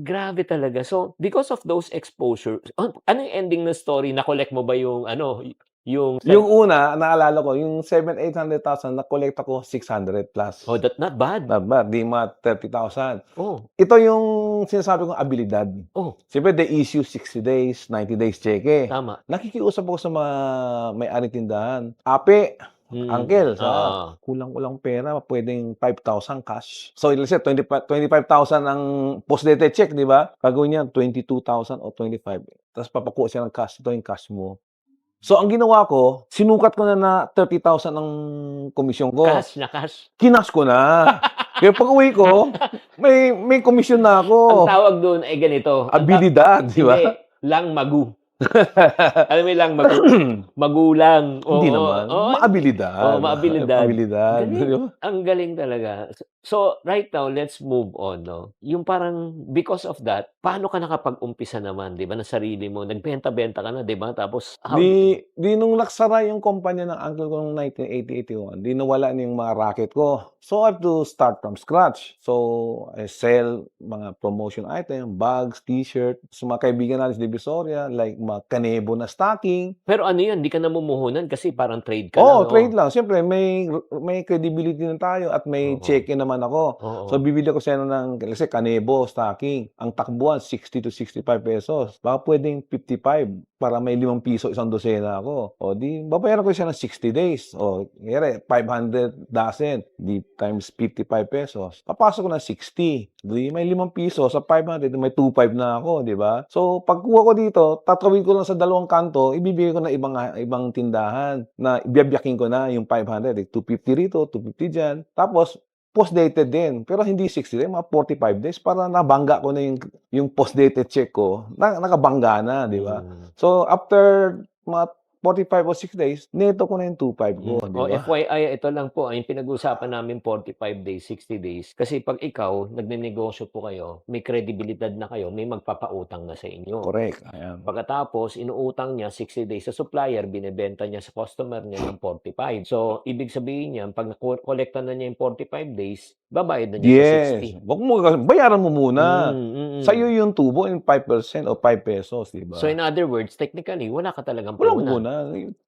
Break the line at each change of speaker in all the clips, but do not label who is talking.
Grabe talaga. So, because of those exposure ano yung ending ng story? Na-collect mo ba yung ano, yung
Yung una, naalala ko, yung 700,000, 800,000, na-collect ako 600 plus.
Oh, that's not bad.
Not bad, di mga 30,000.
Oh.
Ito yung sinasabi kong abilidad.
Oh.
Siyempre, they issue 60 days, 90 days cheque.
Tama.
Nakikiusap ako sa mga may-aring tindahan. Ape, uncle,
Oo.
kulang-kulang pera, pwedeng 5,000 cash. So, let's say 25,000 ang post-dated check, di ba? Gagawin niya 22,000 o 25. Tapos papakuha siya ng cash. Ito yung cash mo. So, ang ginawa ko, sinukat ko na 30,000 ang komisyon ko.
Cash na cash.
Kinas ko na. Kaya pag-uwi ko, may komisyon na ako.
Ang tawag doon ay ganito.
Abilidad, di ba?
Hindi, lang magu. Alam mo lang magulang.
Hindi naman. Maabilidad.
Maabilidad.
Maabilidad.
Ang galing talaga. So, right now, let's move on, no? Yung parang, because of that, paano ka nakapag-umpisa naman, di ba, na sarili mo? Nagbenta-benta ka na, di ba? Tapos,
Di nung nagsara yung kumpanya ng uncle ko noong 1980-81, di nawala na yung mga racket ko. So, I have to start from scratch. So, I sell mga promotion item, bags, t-shirt, sa mga kaibigan natin sa Divisoria, like mga kanebo na stocking.
Pero ano yun, di ka namumuhunan kasi parang trade ka
lang.
no?
Trade lang. Siyempre, may credibility na tayo at may check-in naman ako. So, bibili ko siya ng, kasi kanebo, stocking. Ang takbuhan, 60 to 65 pesos. Baka pwedeng 55 para may 5 piso isang dosena ako. O, di, babayaran ko siya ng 60 days. O, kaya 500 dozen. Di times 55 pesos. Papasok ko ng 60. Di, may 5 piso sa 500, may 2.5 na ako, di ba? So, pagkuha ko dito, tatawid ko lang sa dalawang kanto, ibibigay ko na ibang tindahan na ibiyabiyakin ko na yung 500. 250 rito, 250 dyan. Tapos, post-dated din. Pero hindi 60 days, mga 45 days para nabangga ko na yung post-dated check ko. Nakabangga na, di ba? So, after mga 45 o 6 days, neto ko na yung 2.5 ko, di ba?
FYI, ito lang po, yung pinag-usapan namin 45 days, 60 days. Kasi pag ikaw, nagnenegosyo po kayo, may kredibilidad na kayo, may magpapautang na sa inyo.
Correct. Ayan.
Pagkatapos, inuutang niya 60 days sa supplier, binebenta niya sa customer niya ng 45. So, ibig sabihin niya, pag nakolekta na niya yung 45 days, babayad na niya sa 60.
Wag mo, bayaran mo muna. Sa'yo yung tubo, yung 5% o 5 pesos, di ba?
So, in other words, technically, wala ka talagang
puhunan. Wala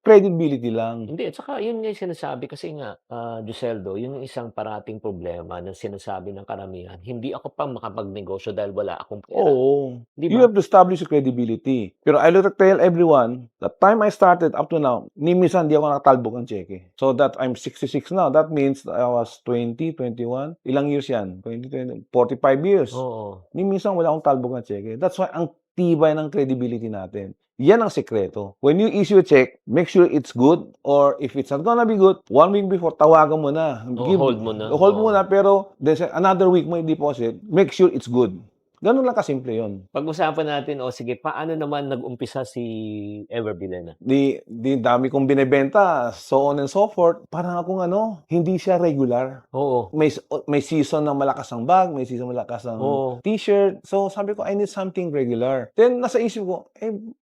credibility lang.
Hindi, at saka yun nga yung sinasabi kasi nga, Joseldo, yun yung isang parating problema na sinasabi ng karamihan. Hindi ako pa makapagnegosyo dahil wala akong pera.
Oo.
Diba?
You have to establish your credibility. Pero I will tell everyone, the time I started up to now, ni minsan di ako nakatalbog ng cheque. So that I'm 66 now. That means I was 20, 21. Ilang years yan? 20, 45 years.
Oo.
Ni minsan wala akong talbog ng cheque. That's why ang tibay ng credibility natin. Yan ang sekreto. When you issue a check, make sure it's good, or if it's not gonna be good, 1 week before, tawagan mo na.
Hold mo na.
Hold mo na, pero there's another week mo i-deposit, make sure it's good. Ganun lang kasimple yun.
Pag-usapan natin, sige, paano naman nag-umpisa si Ever Bilena?
Di dami kong binebenta, so on and so forth. Parang akong hindi siya regular.
Oo.
May season ng malakas ang bag, may season malakas ang t-shirt. So sabi ko, I need something regular. Then nasa isip ko,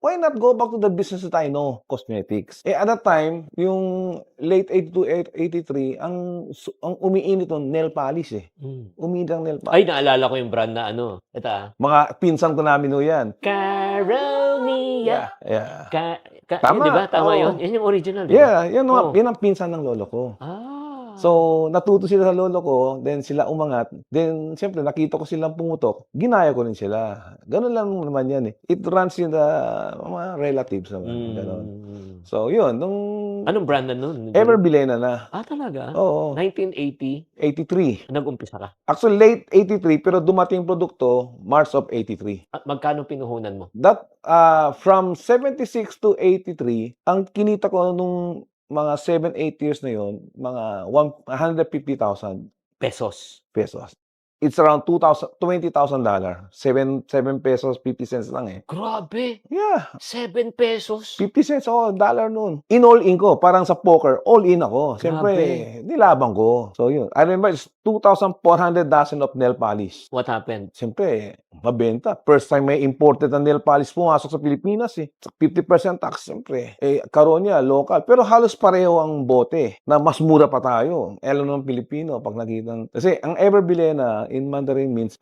why not go back to the business that I know, cosmetics. At that time, yung late 82, 83, ang umiinit ng nail polish Umiinit ang nail polish.
Ay, naalala ko yung brand na ito
mga pinsan ko namin yan.
Caronia.
Yeah.
Tama. Diba? Tama yun? Yan yung original.
Diba? Yeah, yan ang pinsan ng lolo ko. So, natuto sila sa lolo ko, then sila umangat, then siyempre nakita ko silang pumutok, ginaya ko rin sila. Ganun lang naman yan It runs in the mga relatives naman. Ganun. So, yun.
Anong brand na nun?
Ever Bilena na.
Talaga?
Oo.
1980?
83.
Nag-umpisa ka?
Actually, late 83, pero dumating produkto, March of 83.
At magkano pinuhunan mo?
That, from 76 to 83, ang kinita ko nung mga 7-8 years na yon, mga 150,000
pesos.
It's around $20,000. $7 pesos, 50 cents lang
Grabe!
Yeah.
7 pesos?
50 cents, dollar noon. All-in ko. Parang sa poker, all-in ako. Siyempre, nilabang ko. So, yun. I remember, it's 2,400 dozen of nail polish.
What happened?
Siyempre, mabenta. First time may imported na nail polish pumasok sa Pilipinas 50% tax, siyempre. Caronia, local. Pero halos pareho ang bote na mas mura pa tayo. Alam ng Pilipino pag nakita. Kasi ang Ever Bilena in Mandarin means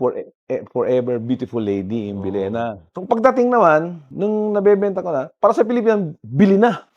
forever beautiful lady in Bilena. So pagdating naman, nung nabebenta ko na, para sa Pilipinas, bili na.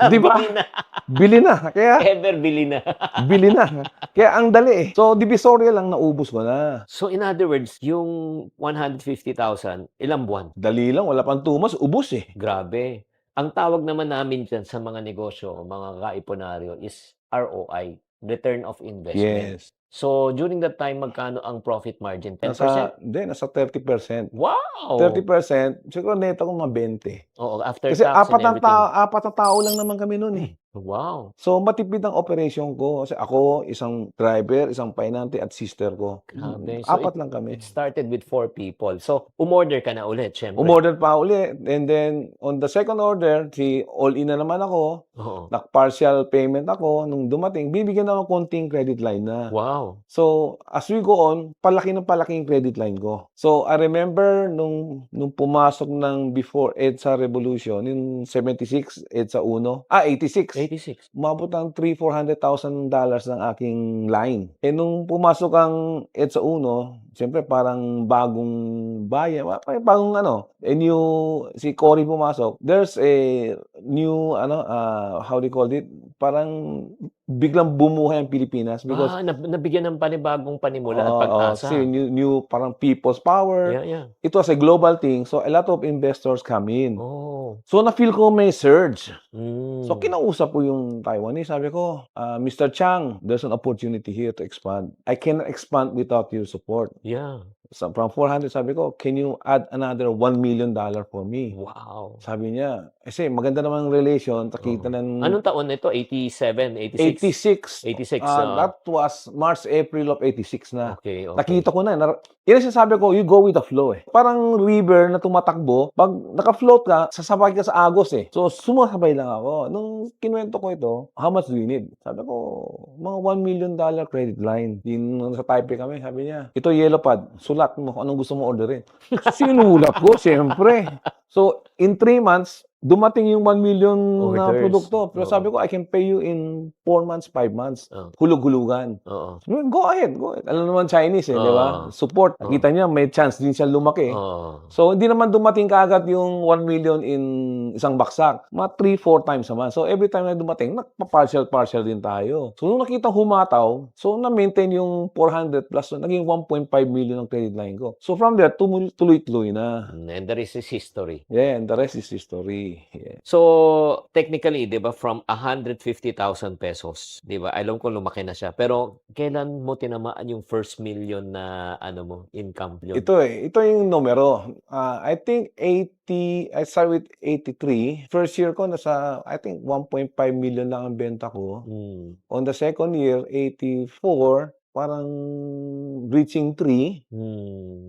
Di ba?
Bili na.
Bili na. Kaya,
Ever bili na.
bili na. Kaya ang dali eh. So, Divisoria lang naubos ko na.
So in other words, yung 150,000, ilang buwan?
Dali lang, wala pang 2 months, ubos eh.
Grabe. Ang tawag naman namin dyan sa mga negosyo, mga kaiponaryo, is ROI, Return of Investment.
Yes.
So during that time, magkano ang profit margin? 10%?
Nasa 30%.
Wow!
30%, siguro neto ko mga 20.
Oo, after
Kasi
tax and everything.
apat na tao lang naman kami noon eh.
Wow.
So, matipid ang operation ko. Kasi ako, isang driver, isang painante, at sister ko.
Grabe. So
Apat lang kami.
It started with 4 people. So, umorder ka na ulit, syempre.
Umorder pa uli. And then, on the second order, all-in na naman ako.
Oo.
Partial payment ako. Nung dumating, bibigyan ako konting credit line na.
Wow.
So, as we go on, palaki ng palaki yung credit line ko. So, I remember nung pumasok ng before EDSA Revolution, yung 76, EDSA 1, 86.
86.
Umabot ng $300,000 ng aking line. Eh, nung pumasok ang EDSA 1, siyempre parang bagong bayan, bagong si Cory pumasok. There's a new, how do you call it? Parang biglang bumuhay ang Pilipinas because
nabigyan ng panibagong panimula at pag-asa.
Kasi new parang people's power.
Yeah.
It was a global thing, so a lot of investors come in.
Oh.
So na-feel ko may surge.
So
So kinausap ko yung Taiwanese, sabi ko, Mr. Chang, there's an opportunity here to expand. I cannot expand without your support.
Yeah.
So from 400, sabi ko, can you add another $1 million for me?
Wow.
Sabi niya, kasi maganda naman ang relation, takita ng...
Anong taon nito? 87, 86? 86.
That was March, April of 86 na.
Okay.
Nakita ko na. Yan ang sinasabi ko, you go with the flow eh. Parang river na tumatakbo, pag naka-float ka, sasabay ka sa agos eh. So, sumasabay lang ako. Nung kinuwento ko ito, how much do you need? Sabi ko, mga $1 million credit line. Nung sa Taipei kami, sabi niya, ito yellow pad, sulat mo kung anong gusto mo orderin. Sinulat ko, siyempre. So, in 3 months, dumating yung 1 million na produkto. Pero sabi ko, I can pay you in 4 months, 5 months. Hulug-hulugan. Go ahead. Alam naman Chinese eh, di ba? Support. Nakita niya, may chance din siya lumaki. So, hindi naman dumating kaagad yung 1 million in isang baksak. Mga 3-4 times naman. So, every time na dumating, partial din tayo. So, nung nakita humataw, so, na-maintain yung 400 plus, so, naging 1.5 million ang credit line ko. So, from there, tuloy-tuloy na.
And the rest is history.
Yeah, and the rest is history. Yeah.
So, technically, 'di ba, from 150,000 pesos, 'di ba? Alam ko lumaki na siya. Pero kailan mo tinamaan yung first million na income?
Ito yung numero. I think I started with 83. First year ko nasa I think 1.5 million lang ang benta ko. On the second year, 84, parang reaching 3.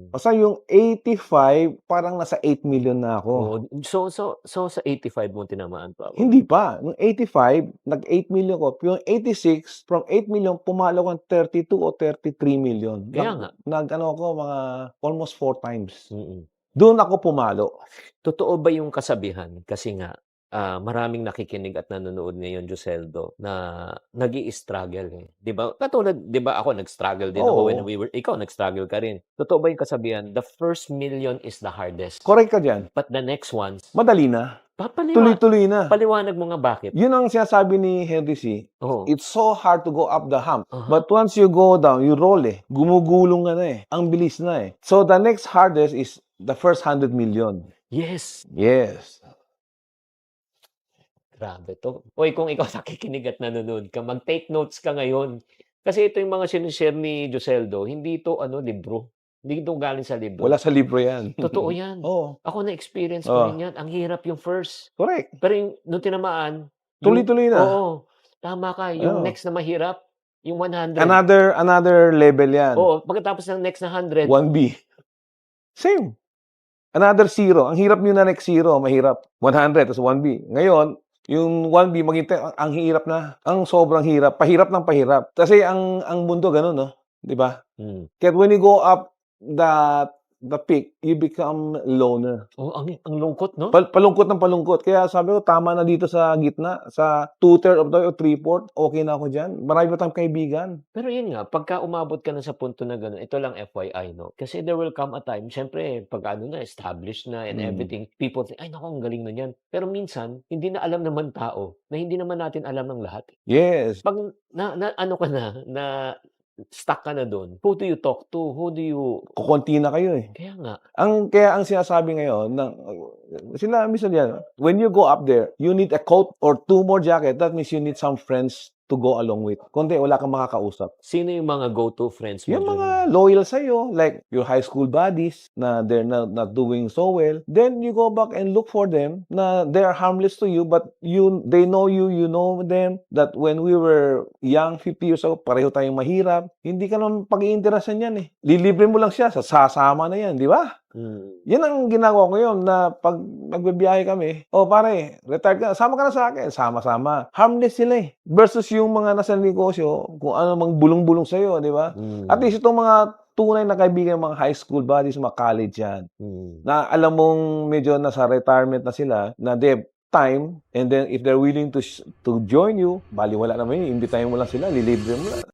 Basta yung 85, parang nasa 8 million na ako.
So sa 85 mo tinamaan pa?
Hindi pa. Nung 85, nag-8 million ko. Yung 86, from 8 million, pumalo ko ng 32 o 33 million.
Kaya nga.
Ako, mga almost 4 times. Doon ako pumalo.
Totoo ba yung kasabihan? Kasi nga, maraming nakikinig at nanonood ngayon, Joseldo, na nag-i-struggle eh. 'Di ba? Katulad, 'di ba ako nag-struggle din ako when ikaw nag-struggle ka rin. Totoo ba yung kasabihan, the first million is the hardest?
Correct ka diyan.
But the next ones,
madali na. Tuloy-tuloy na.
Paliwanag mo nga bakit.
Yun ang sinasabi ni Henry C. It's so hard to go up the hump. But once you go down, you roll eh. Gumugulong ka na eh. Ang bilis na eh. So the next hardest is the first 100 million.
Yes. Grabe to. Hoy, kung ikaw nakikinig at nanonood ka, mag-take notes ka ngayon. Kasi ito yung mga sinishare ni Joseldo, hindi ito libro. Hindi ito galing sa libro.
Wala sa libro yan.
Totoo yan. Ako na-experience ko rin yan. Ang hirap yung first.
Correct.
Pero yung nung tinamaan,
tuloy-tuloy na.
Tama ka. Yung next na mahirap, yung 100.
Another level yan.
Pagkatapos ng next na 100.
1B. Same. Another zero. Ang hirap nyo na next zero, mahirap. 100, tapos 1B. Ngayon, yung 1B, ang hirap na. Ang sobrang hirap. Pahirap ng pahirap. Kasi ang mundo ganun, no? Di ba? Kaya when you go up that the peak, you become loner.
Oh, ang lungkot, no?
Palungkot ng palungkot. Kaya sabi ko, tama na dito sa gitna, sa 2/3 of the o 3/4, okay na ako diyan. Marami pa tayong kaibigan.
Pero yun nga, pagka umabot ka na sa punto na gano'n, ito lang FYI, no? Kasi there will come a time, siyempre, pag ano na, established na and everything, people think, "Ay naku, ang galing na niyan." Pero minsan, hindi na alam naman tao na hindi naman natin alam ng lahat.
Yes.
Pag na ano ka na stuck ka na do'n, who do you talk to? Who do you
Kokonti na kayo, eh.
Kaya nga.
Kaya ang sinasabi ngayon ng sila minsan yan, when you go up there, you need a coat or 2 more jacket. That means you need some friends to go along with. Kundi wala kang makakausap.
Sino yung mga go-to friends mo
Yung
dun?
mga loyal sa'yo, like your high school buddies na they're not doing so well, then you go back and look for them na they are harmless to you, but they know you, you know them, that when we were young, 50 years old, pareho tayong mahirap. Hindi ka naman pag-iinterasan yan, eh. Lilibre mo lang siya, sasama na yan, di ba? Yan ang ginagawa ko yun na pag nagbibiyahe kami, "Oh pare, retired ka, sama ka na sa akin." Sama-sama. Harmless sila, eh. Versus yung mga nasa negosyo, kung ano mang bulong-bulong sa'yo, di ba? At least itong mga tunay na kaibigan, mga high school buddies, mga college yan, na alam mong medyo nasa retirement na sila, na they have time, and then if they're willing to join you, baliwala naman yun, imbitahin mo lang sila, lilibre mo lang.